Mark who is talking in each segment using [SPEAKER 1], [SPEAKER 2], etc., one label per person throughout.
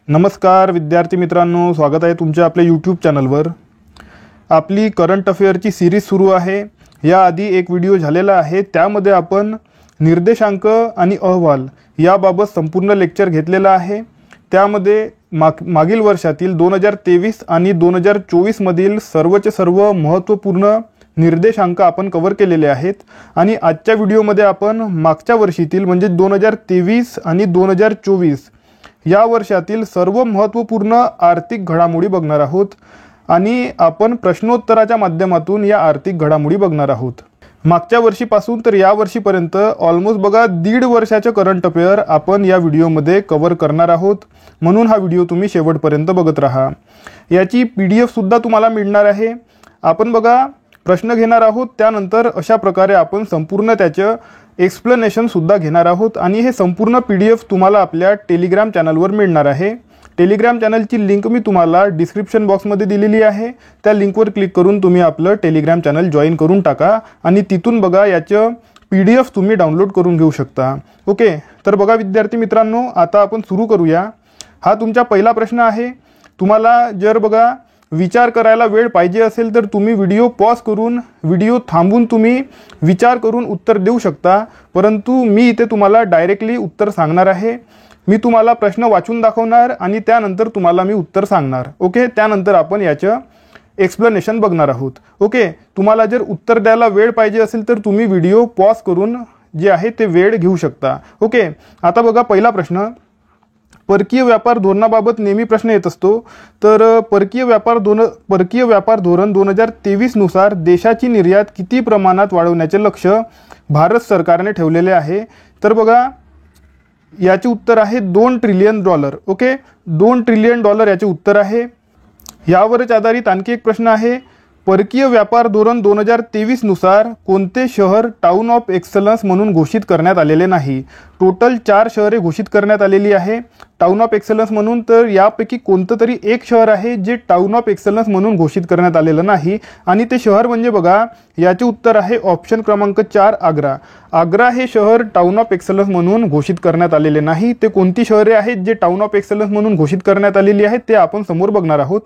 [SPEAKER 1] नमस्कार विद्यार्थी मित्रांनो, स्वागत आहे तुमच्या आपल्या यूट्यूब चॅनलवर। आपली करंट अफेअरची सीरीज सुरू आहे। याआधी एक व्हिडिओ झालेला आहे, त्यामध्ये आपण निर्देशांक आणि अहवाल याबाबत संपूर्ण लेक्चर घेतलेला आहे। त्यामध्ये मागील वर्षातील 2023 आणि 2024 मधील सर्वचे सर्व महत्त्वपूर्ण निर्देशांक आपण कव्हर केलेले आहेत आणि आजच्या व्हिडिओमध्ये आपण मागच्या वर्षीतील म्हणजे 2023 आणि 2024 या वर्षातील सर्व महत्त्वपूर्ण आर्थिक घडामोडी बघणार आहोत आणि आपण प्रश्नोत्तराच्या माध्यमातून या आर्थिक घडामोडी बघणार आहोत। मागच्या वर्षीपासून तर या वर्षीपर्यंत ऑलमोस्ट बघा 1.5 वर्षाचे करंट अफेअर आपण या व्हिडिओमध्ये कव्हर करणार आहोत, म्हणून हा व्हिडिओ तुम्ही शेवटपर्यंत बघत राहा। याची PDF सुद्धा तुम्हाला मिळणार आहे। आपण बघा प्रश्न घेणार आहोत, त्यानंतर अशा प्रकारे आपण संपूर्ण त्याचे एक्सप्लेनेशन सुद्धा घेणार आहोत आणि हे संपूर्ण PDF तुम्हाला आपल्या टेलिग्राम चॅनलवर मिळणार आहे। टेलिग्राम चॅनलची लिंक मी तुम्हाला डिस्क्रिप्शन बॉक्समध्ये दिलेली आहे। त्या लिंकवर क्लिक करून तुम्ही आपलं टेलिग्राम चॅनल जॉईन करून टाका आणि तिथून बघा याचे PDF तुम्ही डाउनलोड करून घेऊ शकता। ओके, तर बघा विद्यार्थी मित्रांनो, आता आपण सुरू करूया। हा तुमचा पहिला प्रश्न आहे। तुम्हाला जर बघा विचार करायला वेळ पाहिजे असेल तर तुम्ही व्हिडिओ पॉज करून व्हिडिओ थांबून तुम्ही विचार करून उत्तर देऊ शकता, परंतु मी इथे तुम्हाला डायरेक्टली उत्तर सांगणार आहे। मी तुम्हाला प्रश्न वाचून दाखवणार आणि त्यानंतर तुम्हाला मी उत्तर सांगणार। ओके, त्यानंतर आपण याचं एक्सप्लेनेशन बघणार आहोत। ओके, तुम्हाला जर उत्तर द्यायला वेळ पाहिजे असेल तर तुम्ही व्हिडिओ पॉज करून जे आहे ते वेळ घेऊ शकता। ओके, आता बघा पहिला प्रश्न, परकीय व्यापार धोरणाबाबत नेहमी प्रश्न येत असतो। तर परकीय व्यापार धोरण 2023 नुसार देशाची निर्यात किती प्रमाणात वाढवण्याचे लक्ष्य भारत सरकारने ठेवलेले आहे? तर बघा याचे उत्तर आहे $2 ट्रिलियन। ओके, $2 ट्रिलियन याचे उत्तर आहे। यावरच आधारित आणखी एक प्रश्न आहे, परकीय व्यापार धोरण 2023 नुसार कोणते शहर टाउन ऑफ एक्सलन्स म्हणून घोषित करण्यात आलेले नाही? टोटल 4 शहरे घोषित करण्यात आलेली आहे टाउन ऑफ एक्सलन्स म्हणून। तर यापैकी कोणतं तरी एक शहर आहे जे टाउन ऑफ एक्सलन्स म्हणून घोषित करण्यात आलेलं नाही आणि ते शहर म्हणजे बघा याचे उत्तर आहे ऑप्शन क्रमांक 4 आग्रा। आग्रा हे शहर टाउन ऑफ एक्सलन्स म्हणून घोषित करण्यात आलेले नाही। ते कोणती शहरे आहेत जे टाउन ऑफ एक्सलन्स म्हणून घोषित करण्यात आलेली आहेत ते आपण समोर बघणार आहोत।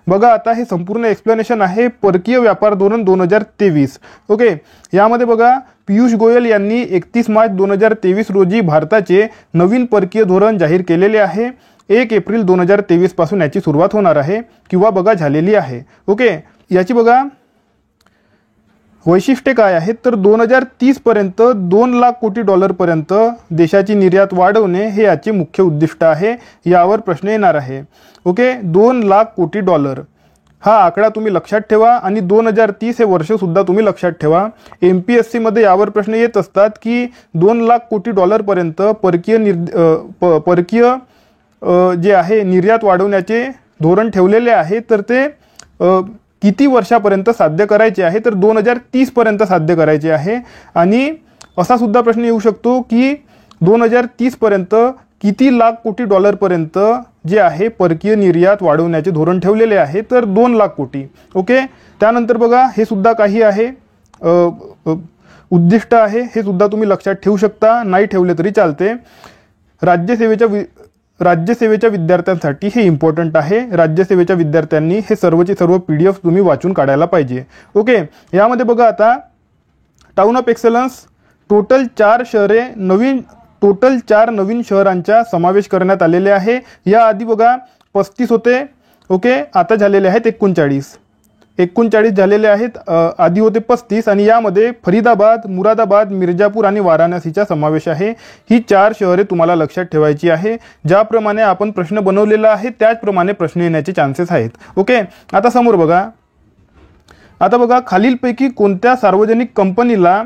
[SPEAKER 1] बघा आता हे संपूर्ण एक्सप्लेनेशन आहे परकीय व्यापार धोरण 2023। ओके, यामध्ये बघा पियुष गोयल यांनी 31 मार्च 2023 रोजी भारताचे नवीन परकीय धोरण जाहीर केलेले आहे। 1 एप्रिल 2023 पासून याची सुरुवात होणार आहे किंवा बघा झालेली आहे। ओके, याची बघा वैशिष्ट्ये काय आहेत तर 2030 पर्यंत $2 लाख कोटी पर्यंत देशाची निर्यात वाढवणे हे याचे मुख्य उद्दिष्ट आहे। यावर प्रश्न येणार आहे। ओके, $2 लाख कोटी हा आकडा तुम्ही लक्षात ठेवा आणि 2030 हे वर्ष सुद्धा तुम्ही लक्षात ठेवा। MPSC मध्ये यावर प्रश्न येत असतात की $2 लाख कोटी पर्यंत परकीय जे आहे निर्यात वाढवण्याचे धोरण ठेवलेले आहे, तर ते किती वर्षापर्यंत साध्य करायचे आहे? तर 2030 पर्यंत साध्य करायचे आहे। आणि असा सुद्धा प्रश्न येऊ शकतो की 2030 पर्यंत किती लाख कोटी पर्यंत जे आहे परकीय निर्यात वाढवण्याचे धोरण ठेवलेले आहे? तर 2 लाख कोटी। ओके, त्यानंतर बघा हे सुद्धा काही आहे उद्दिष्ट आहे, हे सुद्धा तुम्ही लक्षात ठेवू शकता, नाही ठेवले तरी चालते। राज्यसेवेच्या विद्यार्थ्यांसाठी हे इम्पॉर्टंट आहे। राज्यसेवेच्या विद्यार्थ्यांनी हे सर्वचे सर्व PDF तुम्ही वाचून काढायला पाहिजे। ओके, यामध्ये बघा आता टाउन ऑफ एक्सलन्स टोटल 4 नवीन शहरांचा समावेश करण्यात आलेले आहे। या आधी बघा 35 होते। ओके, आता झालेले आहेत 39 झालेले आहेत। आधी होते 35 आणि यामध्ये फरीदाबाद, मुरादाबाद, मिर्जापूर आणि वाराणसीचा समावेश आहे। ही 4 शहरे तुम्हाला लक्षात ठेवायची आहे। ज्याप्रमाणे आपण प्रश्न बनवलेला आहे त्याचप्रमाणे प्रश्न येण्याचे चान्सेस आहेत। ओके, आता समोर बघा, आता बघा खालीलपैकी कोणत्या सार्वजनिक कंपनीला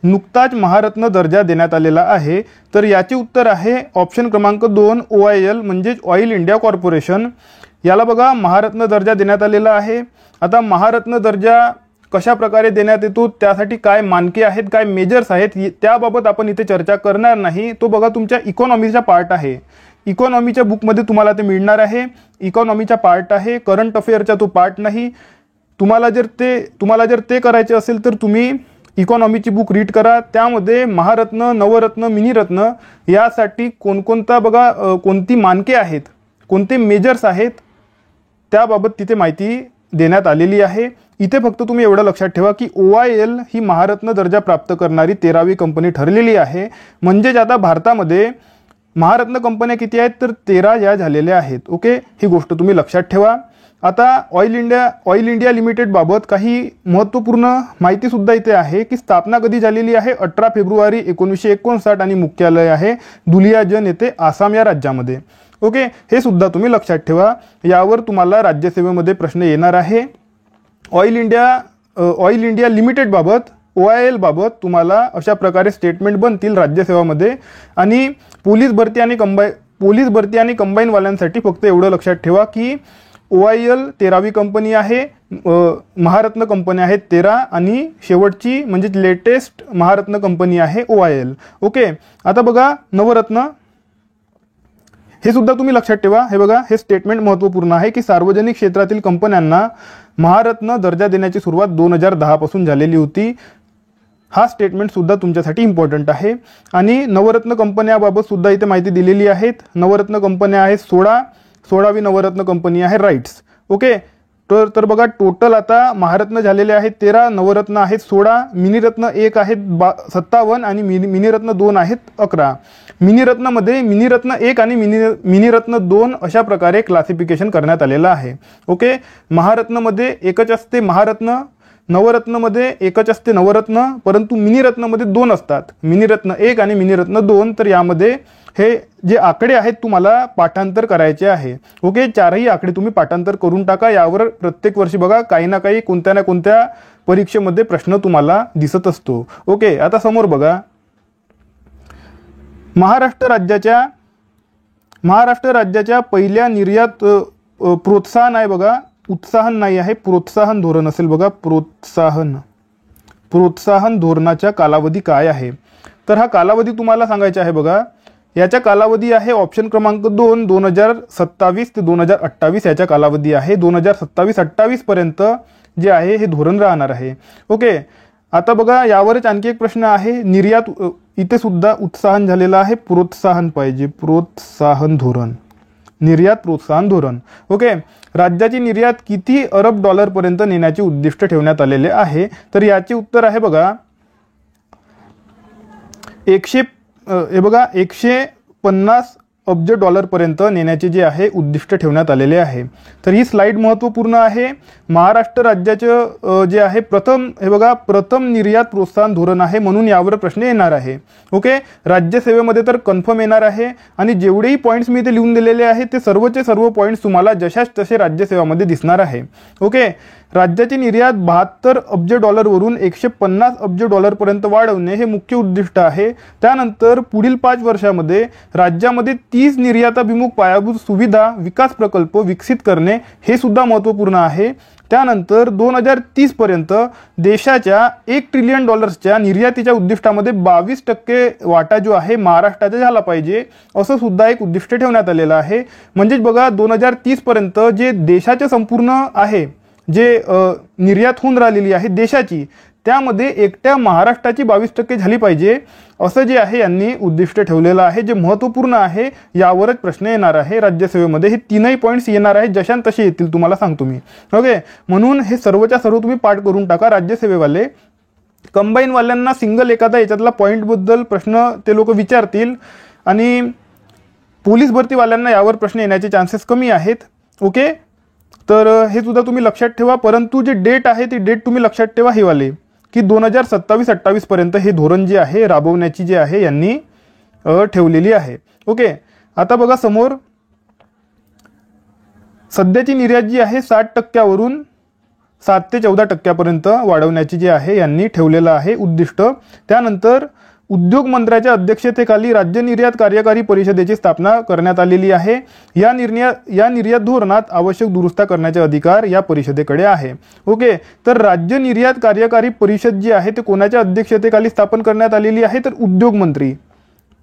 [SPEAKER 1] नुकताच महारत्न दर्जा देण्यात आलेला आहे? तर याचे उत्तर आहे ऑप्शन क्रमांक 2 OIL म्हणजेच ऑइल इंडिया कॉर्पोरेशन। याला बघा महारत्न दर्जा देण्यात आलेला आहे। आता महारत्न दर्जा कशा प्रकारे देण्यात येतो, त्यासाठी काय मानके आहेत, काय मेजर्स आहेत, त्याबाबत आपण इथे चर्चा करणार नाही। तो बघा तुमच्या इकॉनॉमीचा पार्ट आहे। इकॉनॉमीच्या बुकमध्ये तुम्हाला ते मिळणार आहे। इकॉनॉमीचा पार्ट आहे, करंट अफेअरचा तो पार्ट नाही। तुम्हाला जर ते करायचे असेल तर तुम्ही इकॉनॉमीची बुक रीड करा। त्यामध्ये महारत्न, नवरत्न, मिनीरत्न यासाठी कोणकोणता बघा कोणती मानके आहेत कोणते मेजर्स आहेत त्याबाबत तिथे माहिती देण्यात आलेली आहे। इथे फक्त तुम्ही एवढं लक्षात ठेवा की OIL ही महारत्न दर्जा प्राप्त करणारी 13वी कंपनी ठरलेली आहे। म्हणजेच आता भारतामध्ये महारत्न कंपन्या किती आहेत तर 13 या झालेल्या आहेत। ओके, ही गोष्ट तुम्ही लक्षात ठेवा। आता ऑइल इंडिया लिमिटेड बाबत काही महत्त्वपूर्ण माहिती सुद्धा इथे आहे की स्थापना कधी झालेली आहे 18 फेब्रुवारी 1959 आणि मुख्यालय आहे दुलियाजन येथे आसाम या राज्यामध्ये। ओके, हे सुद्धा तुम्ही लक्षात ठेवा। यावर तुम्हाला राज्यसेवेमध्ये प्रश्न येणार आहे। ऑइल इंडिया लिमिटेड बाबत OIL बाबत तुम्हाला अशा प्रकारे स्टेटमेंट बनतील राज्यसेवामध्ये। आणि पोलीस भरती आणि कंबाईन वाल्यांसाठी फक्त एवढं लक्षात ठेवा की OIL 13वी कंपनी आहे, महारत्न कंपन्या आहेत 13 आणि शेवटची म्हणजे लेटेस्ट महारत्न कंपनी आहे OIL। ओके, आता बघा नवरत्न, हे सुद्धा तुम्ही लक्षात ठेवा। हे बघा, हे स्टेटमेंट महत्त्वपूर्ण आहे की सार्वजनिक क्षेत्रातील कंपन्यांना महारत्न दर्जा देण्याची सुरुवात 2010 पासून झालेली होती। हा स्टेटमेंट सुद्धा तुमच्यासाठी इम्पॉर्टंट आहे। आणि नवरत्न कंपन्याबाबत सुद्धा इथे माहिती दिलेली आहेत। नवरत्न कंपन्या आहेत 16वी नवरत्न कंपनी आहे राईट्स। ओके, तर बघा टोटल आता महारत्न झालेले आहेत 13, नवरत्न आहेत 16, मिनीरत्न 1 आहेत 57 आणि मिनीरत्न 2 आहेत 11। मिनीरत्नमध्ये मिनीरत्न 1 आणि मिनीरत्न 2 अशा प्रकारे क्लासिफिकेशन करण्यात आलेलं आहे। ओके, महारत्नमध्ये एकच असते महारत्न, नवरत्नमध्ये एकच असते नवरत्न, परंतु मिनीरत्नमध्ये 2 असतात, मिनीरत्न 1 आणि मिनीरत्न 2। तर यामध्ये हे जे आकडे आहेत तुम्हाला पाठांतर करायचे आहे। ओके, चारही आकडे तुम्ही पाठांतर करून टाका। यावर प्रत्येक वर्षी बघा काही ना काही कोणत्या ना कोणत्या परीक्षेमध्ये प्रश्न तुम्हाला दिसत असतो। ओके, आता समोर बघा महाराष्ट्र राज्याच्या पहिल्या निर्यात प्रोत्साहन आहे बघा, उत्साहन नाही आहे, प्रोत्साहन धोरण असेल बघा, प्रोत्साहन धोरणाचा कालावधी काय आहे तर हा कालावधी तुम्हाला सांगायचा आहे बघा। याचा कालावधी आहे ऑप्शन क्रमांक 2 2027 ते 2028 याचा कालावधी आहे। 2027-28 पर्यंत जे आहे हे धोरण राहणार आहे। ओके, आता बघा यावरच आणखी एक प्रश्न आहे निर्यात, इथे सुद्धा उत्साहन झालेला आहे, प्रोत्साहन पाहिजे, प्रोत्साहन धोरण, निर्यात प्रोत्साहन धोरण। ओके, राज्याची निर्यात किती अरब डॉलर पर्यंत नेण्याचे उद्दिष्ट ठेवण्यात आलेले आहे तर याचे उत्तर आहे बघा 150 अब्ज डॉलर पर्यंत नेण्याचे जे आहे उद्दिष्ट ठेवण्यात आलेले आहे। तर ही स्लाइड महत्त्वपूर्ण आहे। महाराष्ट्र राज्याचे जे आहे प्रथम निर्यात प्रोत्साहन धोरण आहे, म्हणून यावर प्रश्न येणार आहे। ओके, राज्यसेवेमध्ये तर कन्फर्म येणार आहे आणि जेवढेही पॉईंट्स मी इथे लिहून दिलेले आहेत ते सर्वचे सर्व पॉईंट्स तुम्हाला जशाच तसे राज्यसेवामध्ये दिसणार आहे। ओके, राज्याची निर्यात 72 अब्ज डॉलरवरून 150 अब्ज डॉलरपर्यंत वाढवणे हे मुख्य उद्दिष्ट आहे। त्यानंतर पुढील 5 वर्षामध्ये राज्यामध्ये 30 निर्याताभिमुख पायाभूत सुविधा विकास प्रकल्प विकसित करणे हे सुद्धा महत्त्वपूर्ण आहे। त्यानंतर 2030 पर्यंत देशाच्या $1 ट्रिलियन निर्यातीच्या उद्दिष्टामध्ये 22% वाटा जो आहे महाराष्ट्राचा झाला पाहिजे असं सुद्धा एक उद्दिष्ट ठेवण्यात आलेलं आहे। म्हणजेच बघा 2030 पर्यंत जे देशाचे संपूर्ण आहे जे निर्यात होऊन राहिलेली आहे देशाची, त्यामध्ये एकट्या महाराष्ट्राची 22% झाली पाहिजे असं जे आहे यांनी उद्दिष्ट ठेवलेलं आहे, जे महत्त्वपूर्ण आहे। यावरच प्रश्न येणार आहे राज्यसेवेमध्ये। हे तीनही पॉईंट्स येणार आहेत, जशान तसे येतील तुम्हाला सांगतो मी। ओके, म्हणून हे सर्वच्या सर्व तुम्ही पाठ करून टाका राज्यसेवेवाले। कंबाईन वाल्यांना सिंगल एखादा याच्यातला पॉईंटबद्दल प्रश्न ते लोक विचारतील आणि पोलीस भरतीवाल्यांना यावर प्रश्न येण्याचे चान्सेस कमी आहेत। ओके, तर हे सुद्धा तुम्ही लक्षात ठेवा। परंतु जे डेट आहे ती डेट तुम्ही लक्षात ठेवा हे वाले की 2027-28 पर्यंत हे धोरण जे आहे राबवण्याची जे आहे यांनी ठेवलेली आहे। ओके, आता बघा समोर सध्याची निर्यात जी आहे 60% 7 ते 14% वाढवण्याची जी आहे यांनी ठेवलेलं आहे उद्दिष्ट। त्यानंतर उद्योग मंत्र्याच्या अध्यक्षतेखाली राज्य निर्यात कार्यकारी परिषदेची स्थापना करण्यात आलेली आहे। या निर्यात धोरणात आवश्यक दुरुस्ती करण्याचे अधिकार या परिषदेकडे आहे। ओके, तर राज्य निर्यात कार्यकारी परिषद जी आहे ते कोणाच्या अध्यक्षतेखाली स्थापन करण्यात आलेली आहे तर उद्योग मंत्री।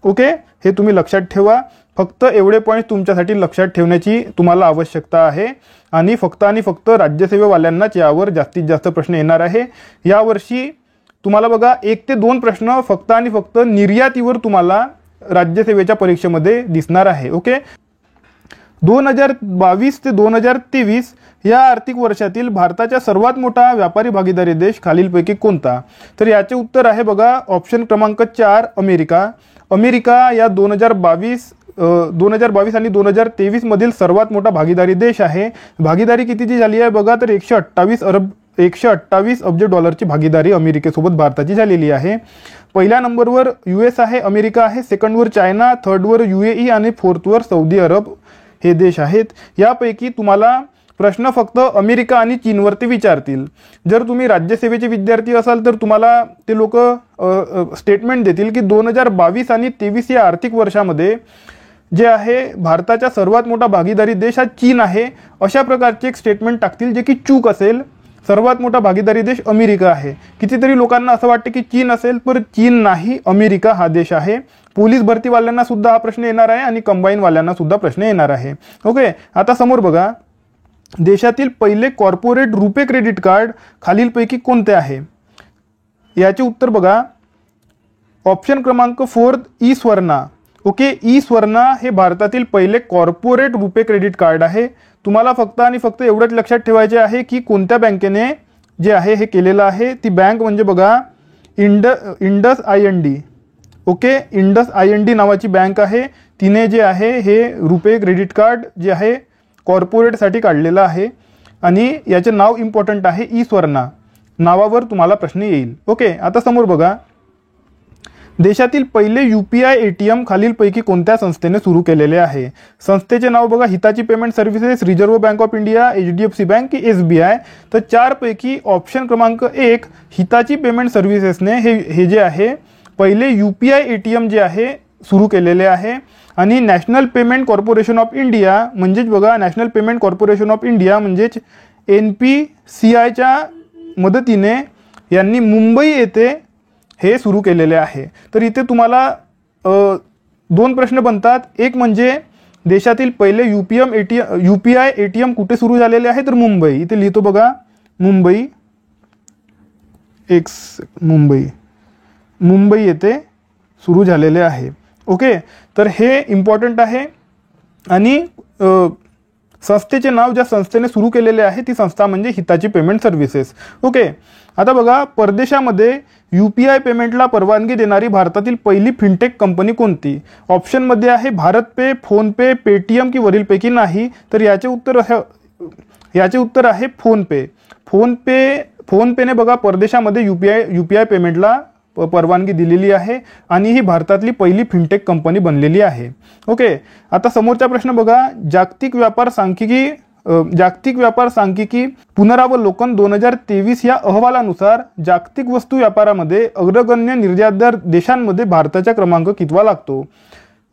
[SPEAKER 1] ओके, हे तुम्ही लक्षात ठेवा। फक्त एवढे पॉईंट तुमच्यासाठी लक्षात ठेवण्याची तुम्हाला आवश्यकता आहे आणि फक्त राज्यसेवेवाल्यांनाच यावर जास्तीत जास्त प्रश्न येणार आहे। यावर्षी तुम्हाला बघा 1 ते 2 प्रश्न फक्त आणि फक्त निर्यातीवर तुम्हाला राज्यसेवेच्या परीक्षेमध्ये दिसणार आहे। ओके, 2022 ते 2023 या आर्थिक वर्षातील भारताचा सर्वात मोठा व्यापारी भागीदारी देश खालीलपैकी कोणता? तर याचे उत्तर आहे बघा ऑप्शन क्रमांक 4 अमेरिका. अमेरिका या 2022 आणि 2023 मधील सर्वात मोठा भागीदारी देश आहे. भागीदारी कितीची झाली आहे बघा, तर 128 अब्ज डॉलरची भागीदारी अमेरिकेसोबत भारताची झालेली आहे. पहिल्या नंबरवर US आहे, अमेरिका आहे, सेकंडवर चायना, थर्डवर UAE आणि फोर्थवर सौदी अरब हे देश आहेत. यापैकी तुम्हाला प्रश्न फक्त अमेरिका आणि चीनवरती विचारतील. जर तुम्ही राज्यसेवेचे विद्यार्थी असाल तर तुम्हाला ते लोक स्टेटमेंट देतील की 2022 आणि 23 या आर्थिक वर्षामध्ये जे आहे भारताचा सर्वात मोठा भागीदारी देश हा चीन आहे, अशा प्रकारचे एक स्टेटमेंट टाकतील, जे की चूक असेल. सर्वात मोठा भागीदारी देश अमेरिका आहे. कितीतरी लोकांना असं वाटते की चीन असेल, पण चीन नाही, अमेरिका हा देश आहे. पोलीस भरतीवाल्यांना सुद्धा हा प्रश्न येणार आहे आणि कंबाईनवाल्यांना सुद्धा प्रश्न येणार आहे. ओके, आता समोर बघा, देशातील पहिले कॉर्पोरेट रुपे क्रेडिट कार्ड खालीलपैकी कोणते आहे? याचे उत्तर बघा ऑप्शन क्रमांक 4 E Swarna. Okay, E Swarna हे भारतातील पहिले कॉर्पोरेट रुपे क्रेडिट कार्ड आहे. तुम्हाला फक्त आणि फक्त एवढंच लक्षात ठेवायचे आहे की कोणत्या बँकेने जे आहे हे केलेलं आहे. ती बँक म्हणजे बघा Indus IND. Okay, Indus IND नावाची बँक आहे. तिने जे आहे हे रुपे क्रेडिट कार्ड जे आहे कॉर्पोरेटसाठी काढलेलं आहे आणि याचे नाव इम्पॉर्टंट आहे ई स्वर्णा. नावावर तुम्हाला प्रश्न येईल. ओके, आता समोर बघा, देशातील पहिले UPI ATM खालीलपैकी कोणत्या संस्थेने सुरू केलेले आहे? संस्थेचे नाव बघा Hitachi payment services, reserve bank of India, HDFC bank की SBI. तर 4 पैकी ऑप्शन क्रमांक 1 हिताची पेमेंट सर्व्हिसेसने हे जे आहे पहिले UPI ATM जे आहे सुरू केलेले आहे. आणि national payment corporation of India म्हणजेच बघा national payment corporation of India म्हणजेच NPCIच्या मदतीने यांनी मुंबई येथे हे सुरू केलेले आहे. तर इथे तुम्हाला 2 प्रश्न बनतात. एक म्हणजे देशातील पहिले UPI ATM कुठे सुरू झालेले आहे? तर मुंबई. इथे लिहितो बघा मुंबई येथे सुरू झालेले आहे. ओके, तर हे इम्पॉर्टंट आहे. आणि संस्थेचे नाव ज्या संस्थेने सुरू केलेले आहे ती संस्था म्हणजे हिताची पेमेंट सर्व्हिसेस. ओके, आता बघा परदेशामध्ये UPI पेमेंटला परवानगी देणारी भारतातील पहिली फिनटेक कंपनी कोणती? ऑप्शनमध्ये आहे भारत पे, फोनपे, पेटीएम की वरीलपैकी नाही. तर याचे उत्तर आहे फोनपे. फोनपेने बघा परदेशामध्ये UPI पेमेंटला परवानगी दिलेली आहे आणि ही भारतातली पहिली फिनटेक कंपनी बनलेली आहे. ओके, आता समोरचा प्रश्न बघा, जागतिक व्यापार सांख्यिकी पुनरावलोकन 2023 या अहवालानुसार जागतिक वस्तू व्यापारामध्ये अग्रगण्य निर्यातदार देशांमध्ये भारताचा क्रमांक कितवा लागतो?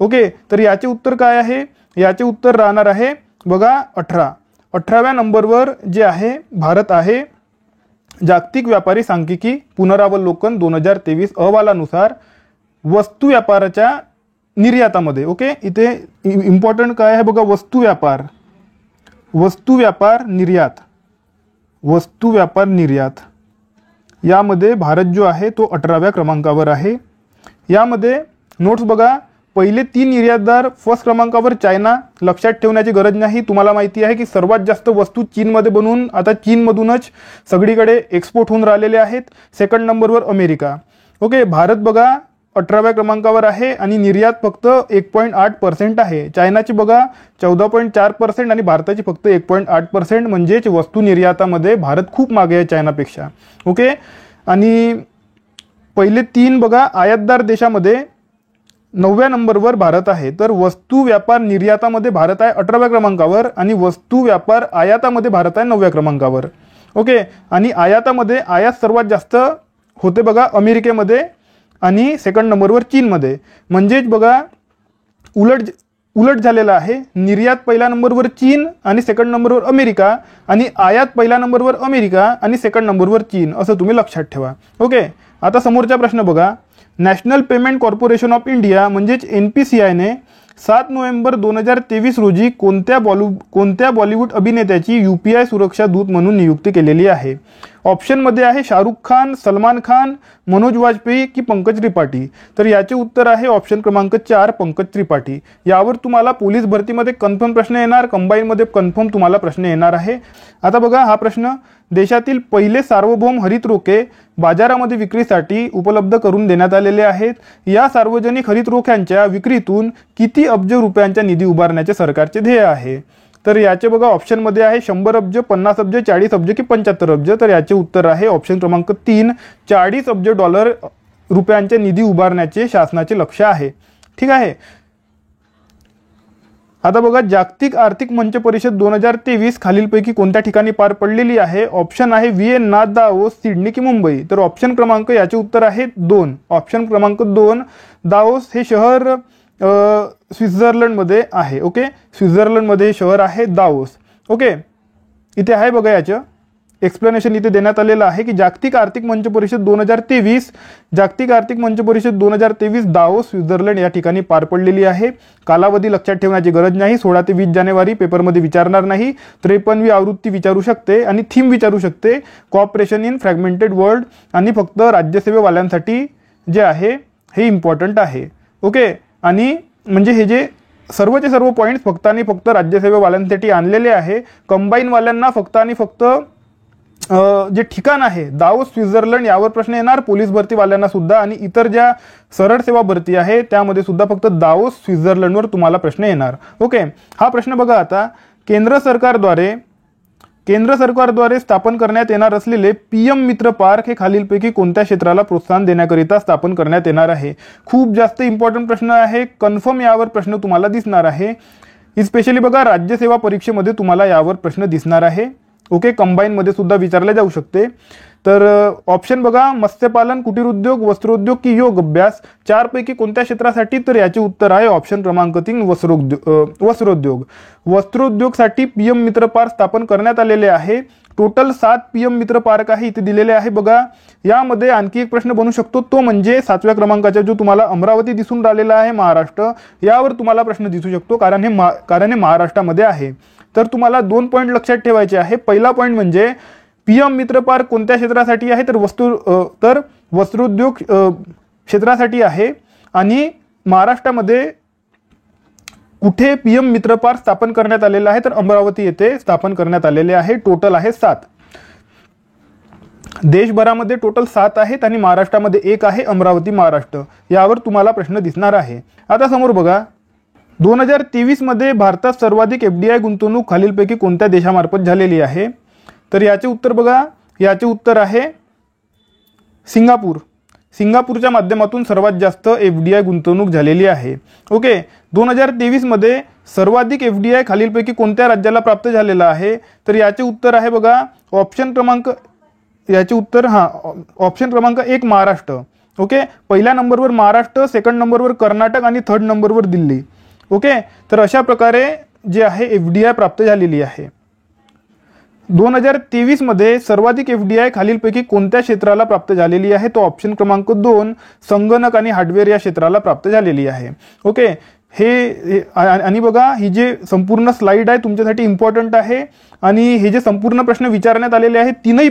[SPEAKER 1] ओके, तर याचे उत्तर काय आहे? याचे उत्तर राहणार आहे बघा 18व्या नंबरवर जे आहे भारत आहे. जागतिक व्यापारी सांख्यिकी पुनरावलोकन 2023 अहवालानुसार वस्तू व्यापाराच्या निर्यातामध्ये. ओके, इथे इम्पॉर्टंट काय आहे बघा, वस्तू व्यापार निर्यात यामध्ये भारत जो आहे तो 18व्या क्रमांकावर आहे. यामध्ये नोट्स बघा, पहिले 3 निर्यातदार फर्स्ट क्रमांकावर चायना. लक्षात ठेवण्याची गरज नाही, तुम्हाला माहिती आहे की सर्वात जास्त वस्तू चीनमध्ये बनवून आता चीनमधूनच सगळीकडे एक्सपोर्ट होऊन राहिलेले आहेत. सेकंड नंबरवर अमेरिका. ओके, भारत बघा 18व्या क्रमांकावर आहे आणि निर्यात फक्त 1.8% आहे. चायनाची बघा 14.4% आणि भारताची फक्त 1.8%. म्हणजेच वस्तू निर्यातामध्ये भारत खूप मागे आहे चायनापेक्षा. ओके, आणि पहिले 3 बघा आयातदार देशामध्ये 9व्या नंबरवर भारत आहे. तर वस्तू व्यापार निर्यातामध्ये भारत आहे 18व्या क्रमांकावर आणि वस्तू व्यापार आयातामध्ये भारत आहे 9व्या क्रमांकावर. ओके, आणि आयातामध्ये आयात सर्वात जास्त होते बघा अमेरिकेमध्ये आणि सेकंड नंबरवर चीनमध्ये. म्हणजेच बघा उलट झालेला आहे. निर्यात पहिल्या नंबरवर चीन आणि सेकंड नंबरवर अमेरिका आणि आयात पहिल्या नंबरवर अमेरिका आणि सेकंड नंबरवर चीन, असं तुम्ही लक्षात ठेवा. ओके, आता समोरचा प्रश्न बघा, national payment corporation of India म्हणजेच NPCIने 7 नोव्हेंबर 2023 रोजी कोणत्या बॉलिवूड अभिनेत्याची UPI सुरक्षा दूत म्हणून नियुक्ती केलेली आहे? ऑप्शनमध्ये आहे शाहरुख खान, सलमान खान, मनोज वाजपेयी की पंकज त्रिपाठी. तर याचे उत्तर आहे ऑप्शन क्रमांक 4 पंकज त्रिपाठी. यावर तुम्हाला पोलीस भरतीमध्ये कन्फर्म प्रश्न येणार, कंबाईनमध्ये कन्फर्म तुम्हाला प्रश्न येणार आहे. आता बघा हा प्रश्न, देशातील पहिले सार्वभौम हरित रोखे बाजारामध्ये विक्रीसाठी उपलब्ध करून देण्यात आलेले आहेत. या सार्वजनिक हरित रोख्यांच्या विक्रीतून किती अब्ज रुपयांचा निधी उभारण्याचे सरकारचे ध्येय आहे? तर याचे बघा ऑप्शनमध्ये आहे 100 अब्ज, 50 अब्ज, 40 अब्ज की 75 अब्ज. तर याचे उत्तर आहे ऑप्शन क्रमांक 3 40 अब्ज डॉलर रुपयांचे निधी उभारण्याचे शासनाचे लक्ष्य आहे. ठीक आहे. आता बघा जागतिक आर्थिक मंच परिषद 2023 खालीलपैकी कोणत्या ठिकाणी पार पडलेली आहे? ऑप्शन आहे व्हिएन्ना, दावोस, सिडनी की मुंबई. तर ऑप्शन क्रमांक याचे उत्तर आहे 2. ऑप्शन क्रमांक 2 दावोस हे शहर स्वित्झर्लंडमध्ये आहे. ओके, स्वित्झर्लंडमध्ये हे शहर आहे दावोस. ओके, इथे आहे बघा याचं एक्सप्लेनेशन इथे देण्यात आलेलं आहे की जागतिक आर्थिक मंच परिषद 2023 जागतिक आर्थिक मंच परिषद 2023 दावोस स्वित्झर्लंड या ठिकाणी पार पडलेली आहे. कालावधी लक्षात ठेवण्याची गरज नाही. 16 ते 20 जानेवारी पेपरमध्ये विचारणार नाही. 53वी आवृत्ती विचारू शकते आणि थीम विचारू शकते कॉपरेशन इन फ्रॅगमेंटेड वर्ल्ड, आणि फक्त राज्यसेवेवाल्यांसाठी जे आहे हे इम्पॉर्टंट आहे. ओके, आणि म्हणजे हे जे सर्वचे सर्व पॉईंट्स फक्त आणि फक्त राज्यसेवेवाल्यांसाठी आणलेले आहे. कंबाईनवाल्यांना फक्त आणि फक्त जे ठिकाण आहे दावोस स्वित्झर्लंड यावर प्रश्न येणार. पोलीस भरतीवाल्यांना सुद्धा आणि इतर ज्या सरळ सेवा भरती आहे त्यामध्ये सुद्धा फक्त दावोस स्वित्झर्लंडवर तुम्हाला प्रश्न येणार. ओके, हा प्रश्न बघा आता, केंद्र सरकारद्वारे स्थापन करण्यात येणार असलेले पीएम मित्र पार्क हे खालीलपैकी कोणत्या क्षेत्राला प्रोत्साहन देण्याकरिता स्थापन करण्यात येणार आहे? खूप जास्त इम्पॉर्टंट प्रश्न आहे. कन्फर्म यावर प्रश्न तुम्हाला दिसणार आहे. स्पेशली बघा राज्यसेवा परीक्षेमध्ये तुम्हाला यावर प्रश्न दिसणार आहे. ओके, कंबाईनमध्ये सुद्धा विचारले जाऊ शकते. तर ऑप्शन बघा, मत्स्यपालन, कुटीर उद्योग, वस्त्रोद्योग की योग अभ्यास, 4 पैकी कोणत्या क्षेत्रासाठी? तर याचे उत्तर आहे ऑप्शन क्रमांक 3 वस्त्रोद्योग. वस्त्रोद्योगसाठी पीएम मित्र पार्क स्थापन करण्यात आलेले आहे. टोटल 7 पीएम मित्र पार्क आहे इथे दिलेले आहे बघा. यामध्ये आणखी एक प्रश्न बनू शकतो, तो म्हणजे 7व्या क्रमांकाचा जो तुम्हाला अमरावती दिसून राहिलेला आहे महाराष्ट्र, यावर तुम्हाला प्रश्न दिसू शकतो कारण हे महाराष्ट्रामध्ये आहे. तर तुम्हाला 2 पॉईंट लक्षात ठेवायचे आहे. पहिला पॉईंट म्हणजे पीएम मित्र पार्क कोणत्या क्षेत्रासाठी आहे? तर वस्त्रोद्योग क्षेत्रासाठी आहे. आणि महाराष्ट्रामध्ये कुठे पीएम मित्र पार्क स्थापन करण्यात आलेलं आहे? तर अमरावती येथे स्थापन करण्यात आलेले आहे. टोटल आहे 7. देशभरामध्ये टोटल 7 आहेत आणि महाराष्ट्रामध्ये 1 आहे, अमरावती महाराष्ट्र. यावर तुम्हाला प्रश्न दिसणार आहे. आता समोर बघा, 2023 मध्ये भारतात सर्वाधिक FDI गुंतवणूक खालीलपैकी कोणत्या देशामार्फत झालेली आहे? तर याचे उत्तर बघा, याचे उत्तर आहे सिंगापूर. सिंगापूरच्या माध्यमातून सर्वात जास्त FDI गुंतवणूक झालेली आहे. ओके, 2023 मध्ये सर्वाधिक FDI खालीलपैकी कोणत्या राज्याला प्राप्त झालेला आहे? तर याचे उत्तर आहे बघा ऑप्शन क्रमांक 1 महाराष्ट्र. ओके, पहिल्या नंबरवर महाराष्ट्र, सेकंड नंबरवर कर्नाटक आणि थर्ड नंबरवर दिल्ली. ओके, तर अशा प्रकारे जे आहे FDI प्राप्त झालेली आहे. 2023 मध्ये सर्वाधिक FDI खालीलपैकी कोणत्या क्षेत्राला प्राप्त झालेली आहे? तो ऑप्शन क्रमांक 2 संगणक आणि हार्डवेअर या क्षेत्राला प्राप्त झालेली आहे. ओके, हे आणि बघा ही जे संपूर्ण स्लाइड आहे तुमच्यासाठी इम्पॉर्टंट आहे. आणि हे जे संपूर्ण प्रश्न विचारण्यात आलेले आहेत तीनही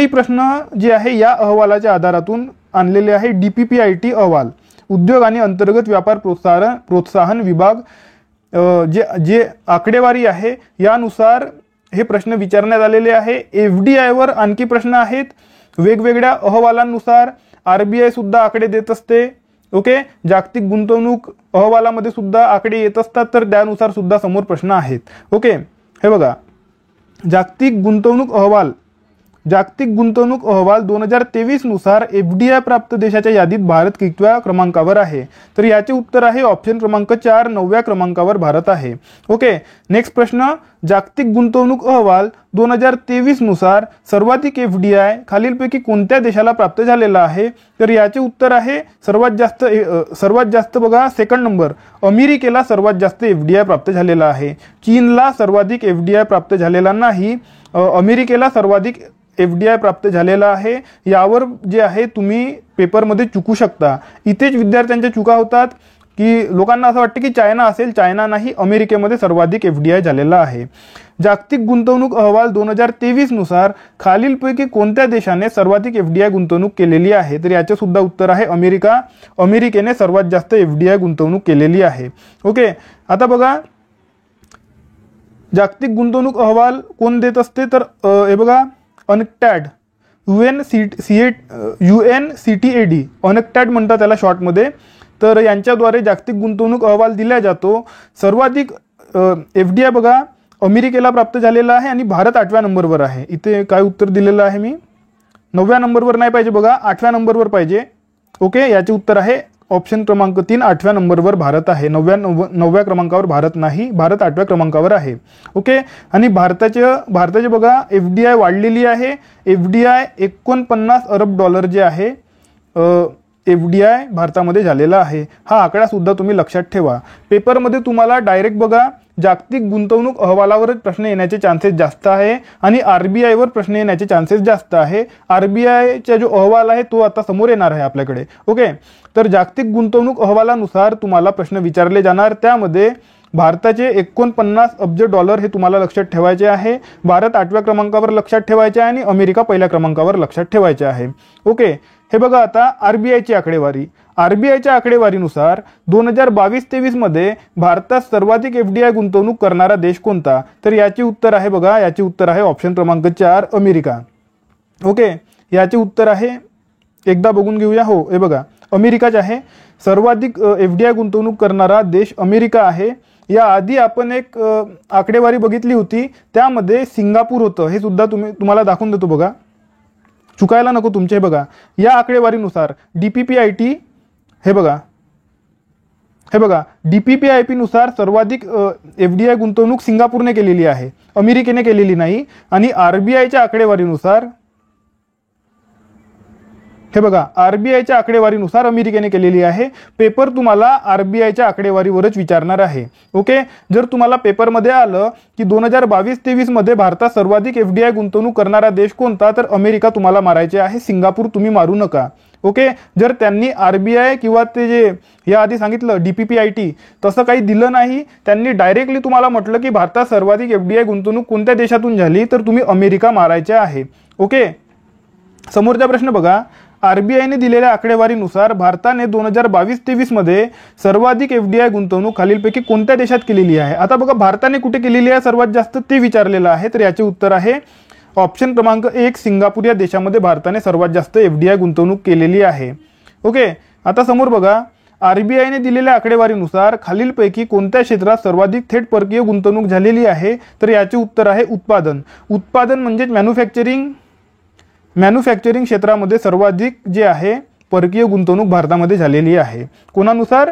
[SPEAKER 1] प्रश्न जे आहे या अहवालाच्या आधारातून आणलेले आहे. DPPIT अहवाल, उद्योग आणि अंतर्गत व्यापार प्रोत्साहन विभाग जे आकडेवारी आहे यानुसार हे प्रश्न विचारण्यात आलेले आहे. FDI वर आणखी प्रश्न आहेत. वेगवेगळ्या अहवालांनुसार RBI सुद्धा आकडे देत असते. ओके, जागतिक गुंतवणूक अहवालामध्ये सुद्धा आकडे येत असतात, तर त्यानुसार सुद्धा समोर प्रश्न आहेत. ओके, हे बघा, जागतिक गुंतवणूक अहवाल 2023 नुसार FDI प्राप्त देशाच्या यादीत भारत कितव्या क्रमांकावर आहे? तर याचे उत्तर आहे ऑप्शन क्रमांक 4 9व्या क्रमांकावर भारत आहे. ओके, नेक्स्ट प्रश्न, जागतिक गुंतवणूक अहवाल 2023 नुसार सर्वाधिक FDI खालीलपैकी कोणत्या देशाला प्राप्त झालेला आहे? तर याचे उत्तर आहे सर्वात जास्त बघा सेकंड नंबर अमेरिकेला सर्वात जास्त FDI प्राप्त झालेला आहे. चीनला सर्वाधिक FDI प्राप्त झालेला नाही, अमेरिकेला सर्वाधिक FDI प्राप्त झालेला आहे. यावर जे आहे तुम्ही पेपरमध्ये चुकू शकता. इथेच विद्यार्थ्यांच्या चुका होतात. की लोकांना असं वाटतं की चायना असेल, चायना नाही, अमेरिकेमध्ये सर्वाधिक FDI झालेला आहे. जागतिक गुंतवणूक अहवाल 2023 नुसार खालीलपैकी कोणत्या देशाने सर्वाधिक FDI गुंतवणूक केलेली आहे? तर याचे सुद्धा उत्तर आहे अमेरिका. अमेरिकेने सर्वात जास्त FDI गुंतवणूक केलेली आहे. ओके, आता बघा जागतिक गुंतवणूक अहवाल कोण देत असते? तर हे बघा UNCTAD, UNCTAD, UNCTAD म्हणतात त्याला शॉर्टमध्ये. तर यांच्याद्वारे जागतिक गुंतवणूक अहवाल दिला जातो. सर्वाधिक FDI बघा अमेरिकेला प्राप्त झालेला आहे आणि भारत 8व्या नंबरवर आहे. इथे काय उत्तर दिलेलं आहे मी? 9व्या नंबरवर नाही पाहिजे बघा, 8व्या नंबरवर पाहिजे. ओके, याचे उत्तर आहे ऑप्शन क्रमांक 3, 8व्या नंबरवर भारत आहे. 9व्या क्रमांकावर भारत नाही, भारत 8व्या क्रमांकावर आहे. ओके, आणि भारताचे बघा FDI वाढलेली आहे. FDI 49 अरब डॉलर जे आहे FDI भारतामध्ये झालेला आहे. हा आकडा सुद्धा तुम्ही लक्षात ठेवा. पेपरमध्ये तुम्हाला डायरेक्ट बघा जागतिक गुंतवणूक अहवालावरच प्रश्न येण्याचे चान्सेस जास्त आहे आणि RBIवर प्रश्न येण्याचे चान्सेस जास्त आहे. RBIचा जो अहवाल आहे तो आता समोर येणार आहे आपल्याकडे. ओके, तर जागतिक गुंतवणूक अहवालानुसार तुम्हाला प्रश्न विचारले जाणार. त्यामध्ये भारताचे 49 अब्ज डॉलर हे तुम्हाला लक्षात ठेवायचे आहे. भारत 8व्या क्रमांकावर लक्षात ठेवायचे आहे आणि अमेरिका पहिल्या क्रमांकावर लक्षात ठेवायचे आहे. ओके, हे बघा आता RBIची आकडेवारी. RBIच्या आकडेवारीनुसार 2022-23 मध्ये भारतात सर्वाधिक FDI गुंतवणूक करणारा देश कोणता? तर याचे उत्तर आहे बघा, याचे उत्तर आहे ऑप्शन क्रमांक 4 अमेरिका. ओके, याचे उत्तर आहे, एकदा बघून घेऊया. हो, हे बघा अमेरिकाच आहे. सर्वाधिक FDI गुंतवणूक करणारा देश अमेरिका आहे. या आधी आपण एक आकडेवारी बघितली होती, त्यामध्ये सिंगापूर होतं. हे सुद्धा तुम्हाला दाखवून देतो बघा, चुकायला नको तुमचे. बघा या आकडेवारीनुसार DPPIT, हे बघा DPPIP नुसार सर्वाधिक FDI गुंतवणूक सिंगापूरने केलेली आहे, अमेरिकेने केलेली नाही. आणि RBIच्या आकडेवारीनुसार, हे बघा RBIच्या आकडेवारीनुसार अमेरिकेने केलेली आहे. पेपर तुम्हाला RBIच्या आकडेवारीवरच विचारणार आहे. ओके, जर तुम्हाला पेपरमध्ये आलं की 2022-23 मध्ये भारतात सर्वाधिक FDI गुंतवणूक करणारा देश कोणता, तर अमेरिका तुम्हाला मारायचे आहे, सिंगापूर तुम्ही मारू नका. ओके, जर त्यांनी RBI किंवा ते जे या आधी सांगितलं DPPIT तसं काही दिलं नाही, त्यांनी डायरेक्टली तुम्हाला म्हटलं की भारतात सर्वाधिक FDI गुंतवणूक कोणत्या देशातून झाली, तर तुम्ही अमेरिका मारायचे आहे. ओके, समोरचा प्रश्न बघा. RBIने दिलेल्या आकडेवारीनुसार भारताने 2022-23 मध्ये सर्वाधिक FDI गुंतवणूक खालीलपैकी कोणत्या देशात केलेली आहे? आता बघा भारताने कुठे केलेली आहे सर्वात जास्त ते विचारलेलं आहे. तर याचे उत्तर आहे ऑप्शन क्रमांक 1 सिंगापूर या देशामध्ये भारताने सर्वात जास्त FDI गुंतवणूक केलेली आहे. ओके, आता समोर बघा RBIने दिलेल्या आकडेवारीनुसार खालीलपैकी कोणत्या क्षेत्रात सर्वाधिक थेट परकीय गुंतवणूक झालेली आहे? तर याचे उत्तर आहे उत्पादन. उत्पादन म्हणजेच मॅन्युफॅक्चरिंग क्षेत्रामध्ये सर्वाधिक जे आहे परकीय गुंतवणूक भारतामध्ये झालेली आहे. कोणानुसार?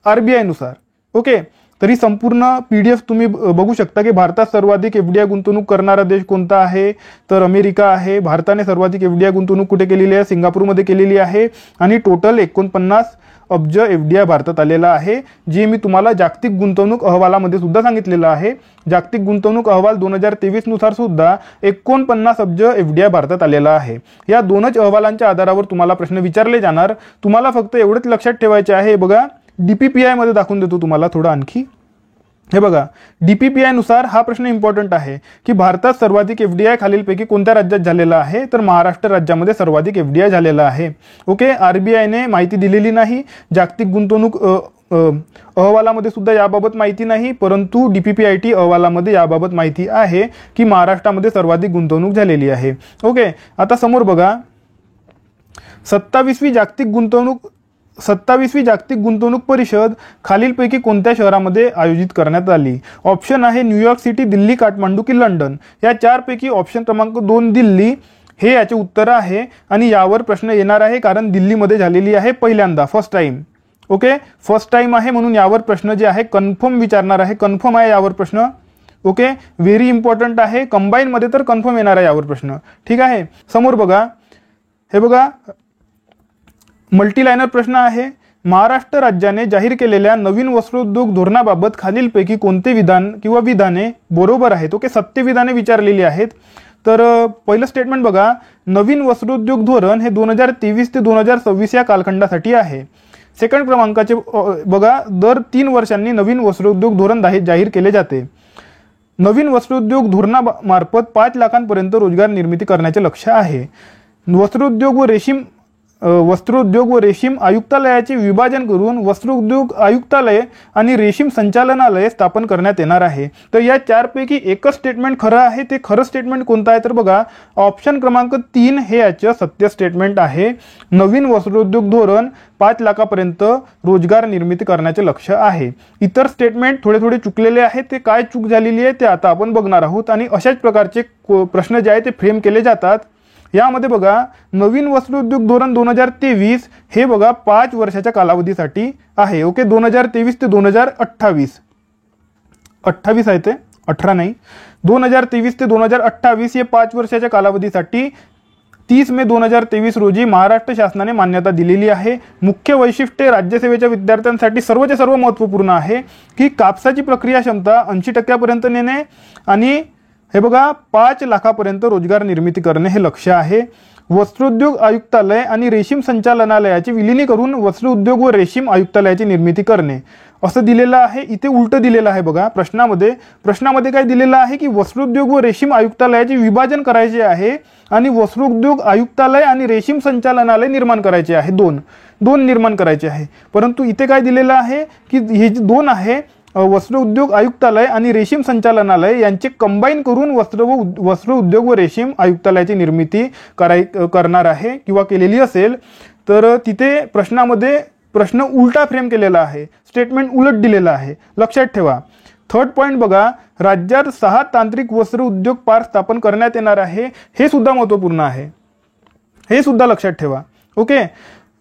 [SPEAKER 1] RBI नुसार. ओके, तरी संपूर्ण PDF तुम्ही बघू शकता की भारतात सर्वाधिक FDI गुंतवणूक करणारा देश कोणता आहे, तर अमेरिका आहे. भारताने सर्वाधिक FDI गुंतवणूक कुठे केलेली आहे? सिंगापूरमध्ये केलेली आहे. आणि टोटल 49 अब्ज FDI भारतात आलेला आहे, जे मी तुम्हाला जागतिक गुंतवणूक अहवालामध्ये सुद्धा सांगितलेलं आहे. जागतिक गुंतवणूक अहवाल 2023 नुसार सुद्धा 49 अब्ज FDI भारतात आलेला आहे. या दोनच अहवालांच्या आधारावर तुम्हाला प्रश्न विचारले जाणार. तुम्हाला फक्त एवढंच लक्षात ठेवायचे आहे. बघा DPPI मध्ये दाखवून देतो तुम्हाला थोडं आणखी. हे बघा DPPI नुसार हा प्रश्न इम्पॉर्टंट आहे की भारतात सर्वाधिक FDI खालीलपैकी कोणत्या राज्यात झालेला आहे, तर महाराष्ट्र राज्यामध्ये सर्वाधिक FDI झालेला आहे. ओके, RBIने माहिती दिलेली नाही. जागतिक गुंतवणूक अहवालामध्ये सुद्धा याबाबत माहिती नाही, परंतु DPPIT अहवालामध्ये याबाबत माहिती आहे की महाराष्ट्रामध्ये सर्वाधिक गुंतवणूक झालेली आहे. ओके, आता समोर बघा 27वी जागतिक गुंतवणूक परिषद खालीलपैकी कोणत्या शहरामध्ये आयोजित करण्यात आली? ऑप्शन आहे न्यूयॉर्क सिटी, दिल्ली, काठमांडू की लंडन. या चारपैकी ऑप्शन क्रमांक 2 दिल्ली हे याचे उत्तर आहे. आणि यावर प्रश्न येणार आहे कारण दिल्लीमध्ये झालेली आहे पहिल्यांदा, first time. Okay, first time आहे म्हणून यावर प्रश्न जे आहे कन्फर्म विचारणार आहे. कन्फर्म आहे यावर प्रश्न. ओके, व्हेरी इम्पॉर्टंट आहे. कंबाईन मध्ये तर कन्फर्म येणार आहे यावर प्रश्न. ठीक आहे, समोर बघा. हे बघा मल्टीलायनर प्रश्न आहे. महाराष्ट्र राज्याने जाहीर केलेल्या नवीन वस्त्रोद्योग धोरणाबाबत खालीलपैकी कोणते विधान किंवा विधाने बरोबर आहेत? ओके, 7 विधाने विचारलेली आहेत. तर पहिलं स्टेटमेंट बघा, नवीन वस्त्रोद्योग धोरण हे 2023 ते 2026 या कालखंडासाठी आहे. सेकंड क्रमांकाचे बघा, दर 3 वर्षांनी नवीन वस्त्रोद्योग धोरण जाहीर केले जाते. नवीन वस्त्रोद्योग धोरणामार्फत 5 लाखांपर्यंत रोजगार निर्मिती करण्याचे लक्ष्य आहे. वस्त्रोद्योग व रेशीम आयुक्तालयाचे विभाजन करून वस्त्रोद्योग आयुक्तालय आणि रेशीम संचालनालय स्थापन करण्यात येणार आहे. तर या 4 पैकी एकच स्टेटमेंट खरं आहे. ते खरं स्टेटमेंट कोणतं आहे तर बघा, ऑप्शन क्रमांक 3 हे याचं सत्य स्टेटमेंट आहे. नवीन वस्त्रोद्योग धोरण 5 लाखापर्यंत रोजगार निर्मिती करण्याचे लक्ष्य आहे. इतर स्टेटमेंट थोडे थोडे चुकलेले आहेत. ते काय चूक झालेली आहे ते आता आपण बघणार आहोत आणि अशाच प्रकारचे प्रश्न जे आहे ते फ्रेम केले जातात. यामध्ये बघा, नवीन वस्त्रोद्योग धोरण 2023 हे बघा 5 वर्षाच्या कालावधीसाठी आहे. ओके, 2023 ते 2028 आहे ते 18 नाही, 2023 ते 2028 हे 5 वर्षाच्या कालावधीसाठी 30 मे 2023 रोजी महाराष्ट्र शासनाने मान्यता दिलेली आहे. मुख्य वैशिष्ट्ये राज्यसेवेच्या विद्यार्थ्यांसाठी सर्वचे सर्व महत्त्वपूर्ण आहे की कापसाची प्रक्रिया क्षमता 80% नेणे आणि हे बघा 5 लाखापर्यंत रोजगार निर्मिती करणे हे लक्ष्य आहे. वस्त्रोद्योग आयुक्तालय आणि रेशीम संचालनालयाचे विलीनी करून वस्त्रोद्योग व रेशीम आयुक्तालयाची निर्मिती करणे असं दिलेलं आहे. इथे उलटं दिलेलं आहे बघा प्रश्नामध्ये काय दिलेलं आहे की वस्त्रोद्योग व रेशीम आयुक्तालयाचे विभाजन करायचे आहे आणि वस्त्रोद्योग आयुक्तालय आणि रेशीम संचालनालय निर्माण करायचे आहे. दोन निर्माण करायचे आहे. परंतु इथे काय दिलेलं आहे की हे जे 2 आहे, वस्त्रोद्योग आयुक्तालय आणि रेशीम संचालनालय यांचे कंबाईन करून वस्त्र उद्योग व रेशीम आयुक्तालयाची निर्मिती करणार आहे किंवा केलेली असेल. तर तिथे प्रश्नामध्ये प्रश्न उलटा फ्रेम केलेला आहे, स्टेटमेंट उलट दिलेला आहे, लक्षात ठेवा. थर्ड पॉईंट बघा, राज्यात 6 तांत्रिक वस्त्र उद्योग पार्क स्थापन करण्यात येणार आहे. हे सुद्धा महत्त्वपूर्ण आहे, हे सुद्धा लक्षात ठेवा. ओके,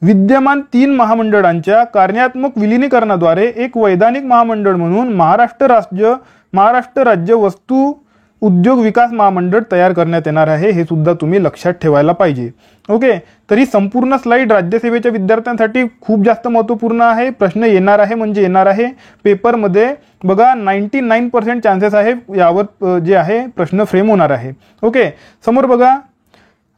[SPEAKER 1] विद्यमान 3 महामंडळांच्या कार्यात्मक विलीनीकरणाद्वारे एक वैधानिक महामंडळ म्हणून महाराष्ट्र राज्य वस्तू उद्योग विकास महामंडळ तयार करण्यात येणार आहे. हे सुद्धा तुम्ही लक्षात ठेवायला पाहिजे. ओके, तरी संपूर्ण स्लाइड राज्यसेवेच्या विद्यार्थ्यांसाठी खूप जास्त महत्त्वपूर्ण आहे. प्रश्न येणार आहे म्हणजे येणार आहे पेपरमध्ये बघा. 99% चान्सेस आहे यावर जे आहे प्रश्न फ्रेम होणार आहे. ओके, समोर बघा,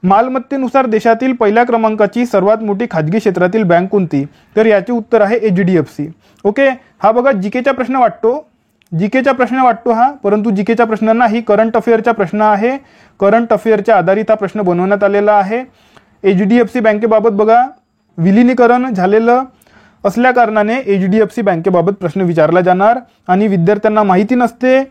[SPEAKER 1] मालमत्तेनुसार देशातील पहिल्या क्रमांकाची सर्वात मोठी खाजगी क्षेत्रातील बँक कोणती? तर याचे उत्तर आहे HDFC. ओके, हा बघा जीकेचा प्रश्न वाटतो हा, परंतु जीकेचा प्रश्न नाही, करंट अफेअरचा प्रश्न आहे. करंट अफेअरच्या आधारित हा प्रश्न बनवण्यात आलेला आहे. HDFC बँकेबाबत बघा, विलीनीकरण झालेलं असल्या कारणाने HDFC बँकेबाबत प्रश्न विचारला जाणार आणि विद्यार्थ्यांना माहिती नसते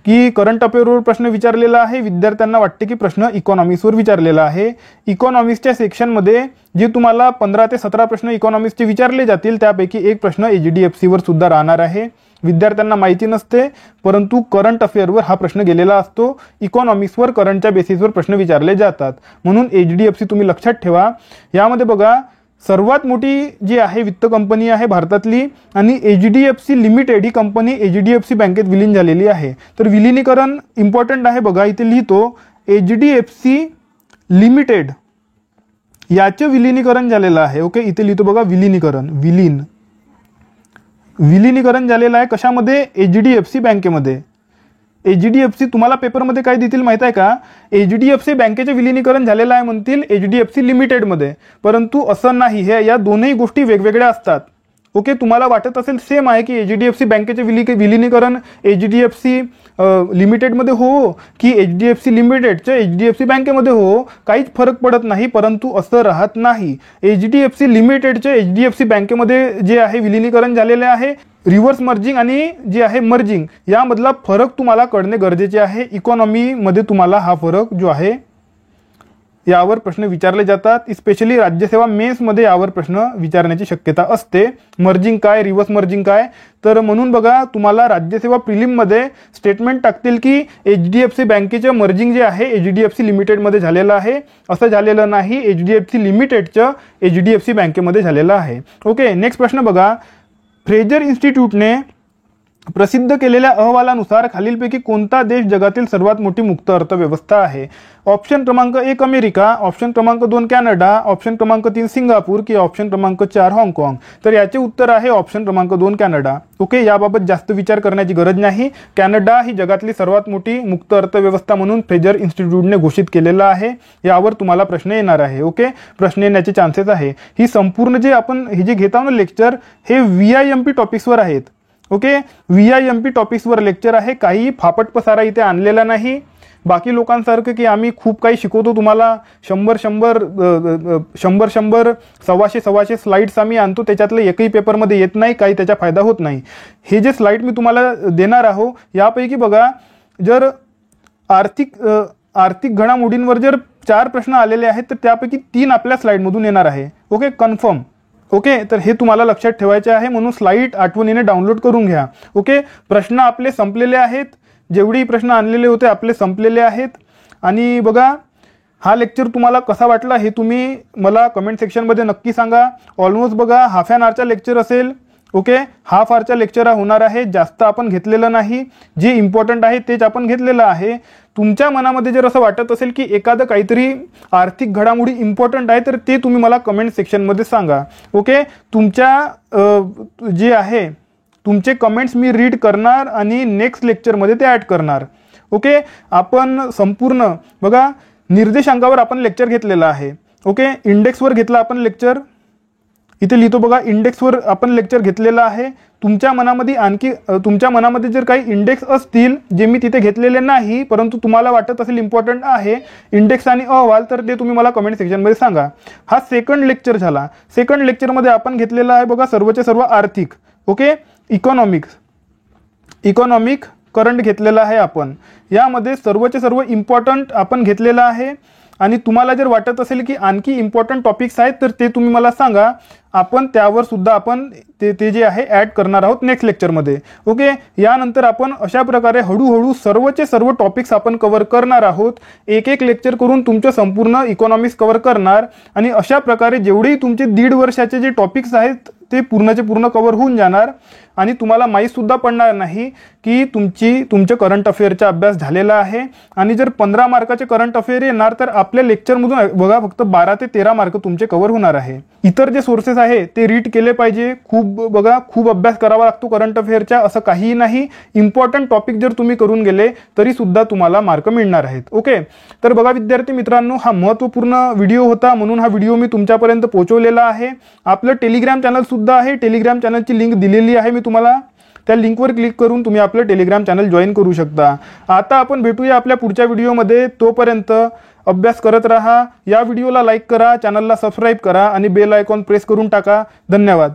[SPEAKER 1] की करंट अफेअरवर प्रश्न विचारलेला आहे. विद्यार्थ्यांना वाटते की प्रश्न इकॉनॉमिक्सवर विचारलेला आहे. इकॉनॉमिक्सच्या सेक्शनमध्ये जे तुम्हाला 15 ते 17 प्रश्न इकॉनॉमिक्सचे विचारले जातील त्यापैकी एक प्रश्न HDFCवर सुद्धा राहणार आहे. विद्यार्थ्यांना माहिती नसते, परंतु करंट अफेअरवर हा प्रश्न गेलेला असतो. इकॉनॉमिक्सवर करंटच्या बेसिसवर प्रश्न विचारले जातात, म्हणून HDFC तुम्ही लक्षात ठेवा. यामध्ये बघा, सर्वात मोठी जी आहे वित्त कंपनी आहे भारतातली आणि HDFC लिमिटेड ही कंपनी HDFC बँकेत विलीन झालेली आहे. तर विलीनीकरण इम्पॉर्टंट आहे बघा, इथे लिहितो HDFC लिमिटेड याचे विलीनीकरण झालेलं आहे. ओके, इथे लिहितो बघा विलीनीकरण झालेलं आहे. कशामध्ये? HDFC बँकेमध्ये. HDFC तुम्हाला पेपरमध्ये काय देतील माहित आहे का? HDFC बँकेचे विलीनीकरण झालेलं आहे म्हणतील HDFC लिमिटेडमध्ये, परंतु असं नाही. हे या दोनही गोष्टी वेगवेगळ्या असतात. ओके, तुम्हाला वाटत असेल सेम आहे की HDFC बँकेचे विलीनीकरण HDFC लिमिटेडमध्ये हो की HDFC लिमिटेडच्या HDFC बँकेमध्ये हो, काहीच फरक पडत नाही, परंतु असं राहत नाही. HDFC लिमिटेडच्या HDFC बँकेमध्ये जे आहे विलीनीकरण झालेले आहे, रिव्हर्स मर्जिंग आणि जे आहे मर्जिंग यामधला फरक तुम्हाला कळणे गरजेचे आहे. इकॉनॉमीमध्ये तुम्हाला हा फरक जो आहे यावर प्रश्न विचारले जातात. स्पेशली राज्यसेवा मेन्समध्ये यावर प्रश्न विचारण्याची शक्यता असते. मर्जिंग काय, रिव्हर्स मर्जिंग काय, तर म्हणून बघा तुम्हाला राज्यसेवा प्रिलिममध्ये स्टेटमेंट टाकतील की HDFC बँकेचं मर्जिंग जे आहे HDFC लिमिटेडमध्ये झालेलं आहे. असं झालेलं नाही, HDFC लिमिटेडचं HDFC बँकेमध्ये झालेलं आहे. ओके, नेक्स्ट प्रश्न बघा, फ्रेजर इन्स्टिट्यूटने प्रसिद्ध केलेल्या अहवालानुसार खालीलपैकी कोणता देश जगातील सर्वात मोठी मुक्त अर्थव्यवस्था आहे? ऑप्शन क्रमांक 1 अमेरिका, ऑप्शन क्रमांक 2 कॅनडा, ऑप्शन क्रमांक 3 सिंगापूर की ऑप्शन क्रमांक 4 हाँगकाँग. तर याचे उत्तर आहे ऑप्शन क्रमांक 2 कॅनडा. ओके, याबाबत जास्त विचार करण्याची गरज नाही. कॅनडा ही जगातली सर्वात मोठी मुक्त अर्थव्यवस्था म्हणून फ्रेजर इन्स्टिट्यूटने घोषित केलेलं आहे. यावर तुम्हाला प्रश्न येणार आहे. ओके, प्रश्न येण्याचे चान्सेस आहे. ही संपूर्ण जे आपण हे जे घेत आहोत ना लेक्चर, हे VIMP टॉपिक्सवर आहेत. ओके, VIMP टॉपिक्सवर लेक्चर आहे. काही फापट पसारा इथे आणलेला नाही. बाकी लोकांसारखं की आम्ही खूप काही शिकवतो तुम्हाला, 100 100 स्लाइड्स आम्ही आणतो, त्याच्यातलं एकही पेपरमध्ये येत नाही, काही त्याचा फायदा होत नाही. हे जे स्लाइड मी तुम्हाला देणार आहो यापैकी बघा, जर आर्थिक घडामोडींवर जर 4 प्रश्न आलेले आहेत तर त्यापैकी 3 आपल्या स्लाइडमधून येणार आहे. Okay, confirm. ओके, तर हे तुम्हाला लक्षात ठेवायचे आहे, म्हणून स्लाइड आठवणीने डाउनलोड करून घ्या. ओके, प्रश्न आपले संपलेले आहेत. जेवढेही प्रश्न आणलेले होते आपले संपलेले आहेत. आणि बघा, हा लेक्चर तुम्हाला कसा वाटला हे तुम्ही मला कमेंट सेक्शनमध्ये नक्की सांगा. ऑलमोस्ट बघा हाफ ॲन आवरचा लेक्चर असेल. ओके, हाफ आवरचा लेक्चर होणार आहे. जास्त आपण घेतलेलं नाही. जे इम्पॉर्टंट आहे तेच आपण घेतलेलं आहे. तुमच्या मनामध्ये जर असं वाटत असेल की एखादं काहीतरी आर्थिक घडामोडी इम्पॉर्टंट आहे तर ते तुम्ही मला कमेंट सेक्शनमध्ये सांगा. ओके, तुमच्या जे आहे तुमचे कमेंट्स मी रीड करणार आणि नेक्स्ट लेक्चरमध्ये ते ॲड करणार. ओके, आपण संपूर्ण बघा निर्देशांकावर आपण लेक्चर घेतलेला आहे. ओके, इंडेक्सवर घेतला आपण लेक्चर. इथे लिहितो बघा, इंडेक्सवर आपण लेक्चर घेतलेलं आहे. तुमच्या मनामध्ये जर काही इंडेक्स असतील जे मी तिथे घेतलेले नाही परंतु तुम्हाला वाटत असेल इम्पॉर्टंट आहे इंडेक्स आणि अहवाल, तर ते तुम्ही मला कमेंट सेक्शनमध्ये सांगा. हा सेकंड लेक्चर झाला. सेकंड लेक्चरमध्ये आपण घेतलेला आहे बघा सर्वचे सर्व आर्थिक. ओके, इकॉनॉमिक करंट घेतलेला आहे आपण. यामध्ये सर्वचे सर्व इम्पॉर्टंट आपण घेतलेलं आहे. आणि तुम्हाला जर वाटत असेल की आणखी इम्पॉर्टंट टॉपिक्स आहेत तर ते तुम्ही मला सांगा. आपण त्यावर सुद्धा आपण ते जे आहे ॲड करणार आहोत नेक्स्ट लेक्चरमध्ये. ओके, यानंतर आपण अशा प्रकारे हळूहळू सर्वचे सर्व टॉपिक्स आपण कव्हर करणार आहोत. एक एक लेक्चर करून तुमचं संपूर्ण इकॉनॉमिक्स कव्हर करणार. आणि अशा प्रकारे जेवढेही तुमचे 1.5 वर्षाचे जे टॉपिक्स आहेत ते पूर्णचे पूर्ण कव्हर होऊन जाणार. आणि तुम्हाला माहीतसुद्धा पडणार नाही की तुमच्या करंट अफेअरचा अभ्यास झालेला आहे. आणि जर 15 मार्काचे करंट अफेअर येणार तर आपल्या लेक्चरमधून बघा फक्त 12 ते 13 मार्क तुमचे कव्हर होणार आहे. इतर जे सोर्सेस आहे ते रीड केले पाहिजे. खूप अभ्यास करावा लागतो करंट अफेअरचा, असं काहीही नाही. इम्पॉर्टंट टॉपिक जर तुम्ही करून गेले तरी सुद्धा तुम्हाला मार्क मिळणार आहेत. ओके, तर बघा विद्यार्थी मित्रांनो, हा महत्त्वपूर्ण व्हिडिओ होता म्हणून हा व्हिडिओ मी तुमच्यापर्यंत पोहोचवलेला आहे. आपलं टेलिग्राम चॅनल सुद्धा आहे. टेलिग्राम चॅनलची लिंक दिलेली आहे मी तुम्हाला. त्या लिंकवर क्लिक करून तुम्ही आपलं टेलिग्राम चॅनल जॉईन करू शकता. आता आपण भेटूया आपल्या पुढच्या व्हिडिओमध्ये. तोपर्यंत अभ्यास करत राहा. या व्हिडिओला लाईक करा, चॅनलला सबस्क्राईब करा आणि बेल आयकॉन प्रेस करून टाका. धन्यवाद.